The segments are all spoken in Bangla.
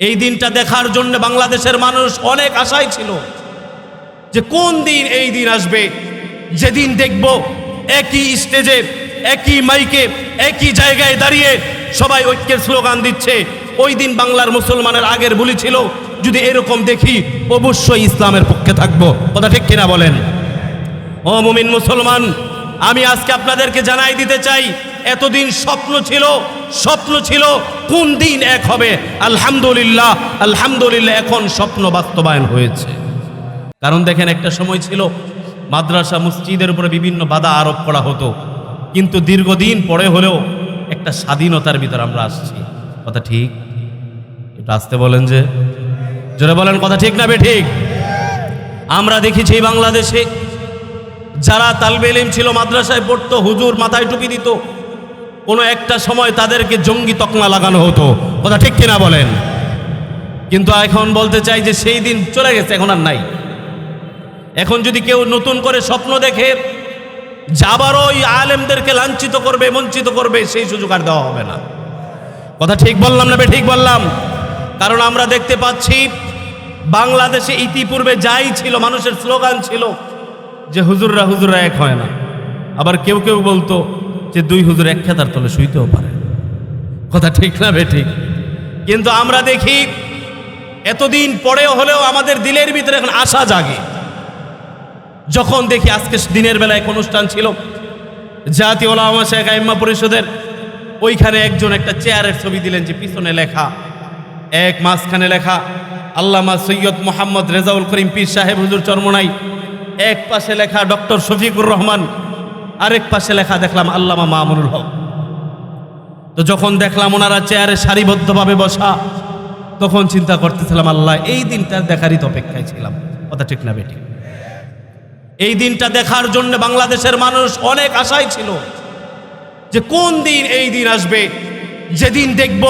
এই দিনটা দেখার জন্য বাংলাদেশের মানুষ অনেক আশায় ছিল যে কোন দিন এই দিন আসবে যেদিন দেখব একই স্টেজে একই মাইকে একই জায়গায় দাঁড়িয়ে সবাই ঐক্যের স্লোগান দিচ্ছে। ওই দিন বাংলার মুসলমানের আগের বলি ছিল যদি এরকম দেখি অবশ্যই ইসলামের পক্ষে থাকবো। কথা ঠিক কিনা বলেন? ও মুমিন মুসলমান, আমি আজকে আপনাদেরকে জানাই দিতে চাই এতদিন স্বপ্ন ছিল কোন দিন এক হবে। আলহামদুলিল্লাহ আলহামদুলিল্লাহ এখন স্বপ্ন বাস্তবায়ন হয়েছে। কারণ দেখেন একটা সময় ছিল মাদ্রাসা মসজিদের উপরে বিভিন্ন বাধা আরোপ করা হতো, কিন্তু দীর্ঘদিন পরে হলেও একটা স্বাধীনতার ভিতর আমরা আসছি। কথা ঠিক? এটা আসতে বলেন, যে জোরে বলেন কথা ঠিক না বে ঠিক? আমরা দেখেছি বাংলাদেশে যারা তালবে ইলম ছিল, মাদ্রাসায় পড়তো, হুজুর মাথায় টুপি দিত, কোনো একটা সময় তাদেরকে জঙ্গি তকমা লাগানো হতো। কথা ঠিক কিনা বলেন? কিন্তু এখন বলতে চাই যে সেই দিন চলে গেছে, এখন আর নাই। এখন যদি কেউ নতুন করে স্বপ্ন দেখে যাবারও ওই আলেমদেরকে লাঞ্ছিত করবে, বঞ্চিত করবে, সেই সুযোগ আর দেওয়া হবে না। কথা ঠিক বললাম না বে ঠিক বললাম? কারণ আমরা দেখতে পাচ্ছি বাংলাদেশে ইতিপূর্বে যাই ছিল, মানুষের স্লোগান ছিল যে হুজুররা এক হয় না। আবার কেউ কেউ বলতো যে দুই হুজুর এক খেতার তলে শুইতেও পারে। কথা ঠিক না বে ঠিক? কিন্তু আমরা দেখি এতদিন পরেও হলেও আমাদের দিলের ভিতরে এখন আশা জাগে যখন দেখি আজকে দিনের বেলা এক অনুষ্ঠান ছিল জাতীয় উলামা শায়খ আইম্মা পরিষদের, ওইখানে একজন একটা চেয়ারের ছবি দিলেন, যে পিছনে লেখা এক, মাঝখানে লেখা আল্লামা সৈয়দ মোহাম্মদ রেজাউল করিম পীর সাহেব হুজুর চরমনাই, এক পাশে লেখা ডক্টর শফিকুর রহমান, আরেক পাশে লেখা দেখলাম আল্লামা মামুনুল হক। তো যখন দেখলাম ওনারা চেয়ারে সারিবদ্ধভাবে বসা, তখন চিন্তা করতেছিলাম আল্লাহ এই দিনটা দেখারই তো অপেক্ষায় ছিলাম। কথা ঠিক না বেটি? এই দিনটা দেখার জন্য বাংলাদেশের মানুষ অনেক আশায় ছিল যে কোন দিন এই দিন আসবে যেদিন দেখব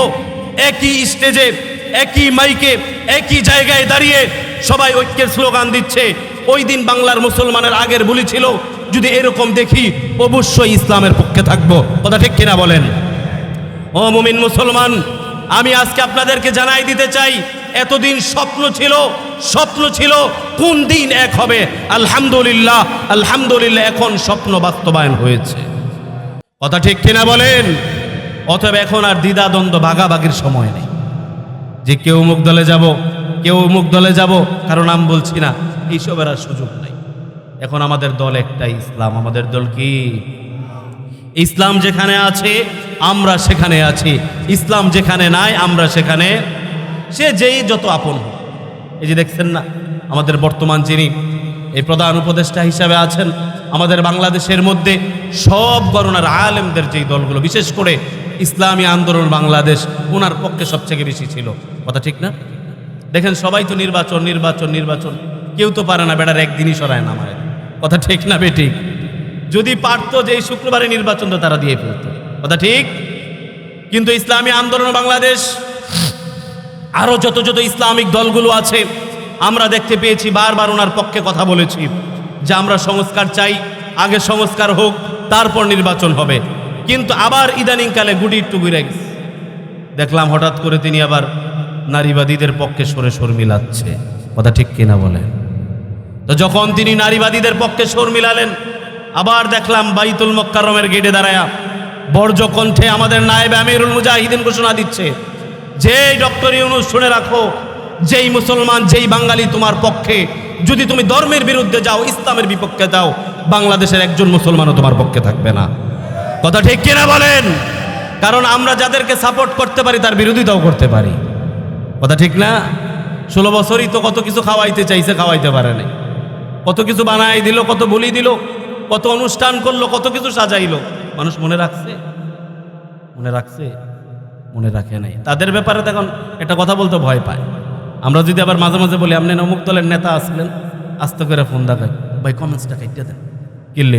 একই স্টেজে একই মাইকে একই জায়গায় দাঁড়িয়ে সবাই ঐক্যের স্লোগান দিচ্ছে। ওই দিন বাংলার মুসলমানের আগের বলি ছিল যদি এরকম দেখি অবশ্যই ইসলামের পক্ষে থাকবো। কথা ঠিক কিনা বলেন? ও মুমিন মুসলমান, আমি আজকে আপনাদেরকে জানাই দিতে চাই এতদিন স্বপ্ন ছিল কোন দিন এক হবে। আলহামদুলিল্লাহ আলহামদুলিল্লাহ এখন স্বপ্ন বাস্তবায়ন হয়েছে। কথা ঠিক কিনা বলেন? অতএব এখন আর দ্বিধাদ্বন্দ্ব ভাগাভাগির সময় নেই যে কেউ মুখ দলে যাব কেউ মুখ দলে যাব, কারণ নাম বলছি না, এইসবের আর সুযোগ নাই। এখন আমাদের দল একটাই, ইসলাম। আমাদের দল কি? ইসলাম যেখানে আছে আমরা সেখানে আছি, ইসলাম যেখানে নাই আমরা সেখানে। সে যেই যত আপন হোক। এই যে দেখছেন না আমাদের বর্তমান যিনি এই প্রধান উপদেষ্টা হিসাবে আছেন, আমাদের বাংলাদেশের মধ্যে সব গণনার আলেমদের যেই দলগুলো, বিশেষ করে ইসলামী আন্দোলন বাংলাদেশ, ওনার পক্ষে সবচেয়ে বেশি ছিল। কথা ঠিক না? দেখেন সবাই তো নির্বাচন নির্বাচন নির্বাচন, কেউ তো পারে না বেড়ার একদিনই সরায় না আমার। কথা ঠিক না বেঠিক? যদি পারতো যে এই শুক্রবারে নির্বাচন তো তারা দিয়ে ফেলত। কথা ঠিক? কিন্তু ইসলামী আন্দোলন বাংলাদেশ আরো যত ইসলামিক দলগুলো আছে আমরা দেখতে পেয়েছি বারবার ওনার পক্ষে কথা বলেছি যে আমরা সংস্কার চাই, আগে সংস্কার হোক তারপর নির্বাচন হবে। কিন্তু আবার ইদানিংকালে গুটি একটু ঘুরে গেছে, দেখলাম হঠাৎ করে তিনি আবার নারীবাদীদের পক্ষে সরে সর মিলাচ্ছে। কথা ঠিক কিনা বলে? তো যখন তিনি নারীবাদীদের পক্ষে সর মিলালেন, আবার দেখলাম বাইতুল মুকাররমের গেটে দাঁড়ায়া বর্জ্য কণ্ঠে আমাদের নায়েব আমিরুল মুজাহিদিন ঘোষণা দিচ্ছে যে ডক্টর ইউনূস শুনে রাখো, যেই মুসলমান যেই বাঙালি তোমার পক্ষে, যদি তুমি ধর্মের বিরুদ্ধে যাও, ইসলামের বিপক্ষে যাও, বাংলাদেশের একজন মুসলমানও তোমার পক্ষে থাকবে না। কথা ঠিক কিনা বলেন? কারণ আমরা যাদেরকে সাপোর্ট করতে পারি তার বিরোধিতাও করতে পারি। কথা ঠিক না? 16 বছরই তো কত কিছু খাওয়াইতে চাইছে, খাওয়াইতে পারে নাই। কত কিছু বানাই দিল, কত বলি দিল, কত অনুষ্ঠান করলো, কত কিছু সাজাইলো। মানুষ মনে রাখছে? মনে রাখছে? মনে রাখে নাই। তাদের ব্যাপারে এখন একটা কথা বলতে ভয় পায়। আমরা যদি আবার মাঝে মাঝে বলি আপনি অমুক দলের নেতা আসলেন, আস্তে করে ফোন দেখায়, ভাই কমেন্টসটা কাইটে দেন, কিনলে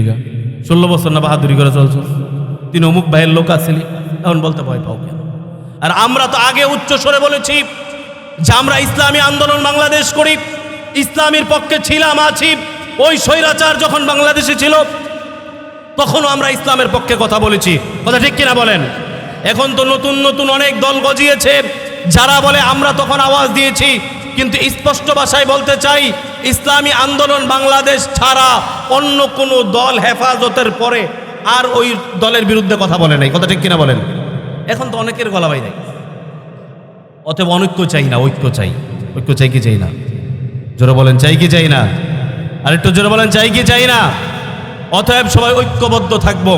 16 বছর না বাহাদুরি করে চলছো, তিনি অমুক ভাইয়ের লোক আসেনি, তখন বলতে ভয় পাও কেন? আর আমরা তো আগে উচ্চ স্বরে বলেছি যে আমরা ইসলামী আন্দোলন বাংলাদেশ করি, ইসলামের পক্ষে ছিলাম, আছি। ওই স্বৈরাচার যখন বাংলাদেশে ছিল তখনও আমরা ইসলামের পক্ষে কথা বলেছি। কথা ঠিক কিনা বলেন? এখন তো নতুন নতুন অনেক দল গজিয়েছে, যারা বলে আমরা তখন আওয়াজ দিয়েছি, কিন্তু স্পষ্ট ভাষায় বলতে চাই, ইসলামী আন্দোলন বাংলাদেশ ছাড়া অন্য কোনো দল হেফাজতের পরে আর ওই দলের বিরুদ্ধে কথা বলে নাই। কথা ঠিক কিনা বলেন? এখন তো অনেকের গলা বাইরে। অতএব অনৈক্য চাই না, ঐক্য চাই। ঐক্য চাই কি চাই না? জোরে বলেন, চাই কি চাই না? আর একটু জোরে বলেন, চাই কি চাই না? অতএব সবাই ঐক্যবদ্ধ থাকবো।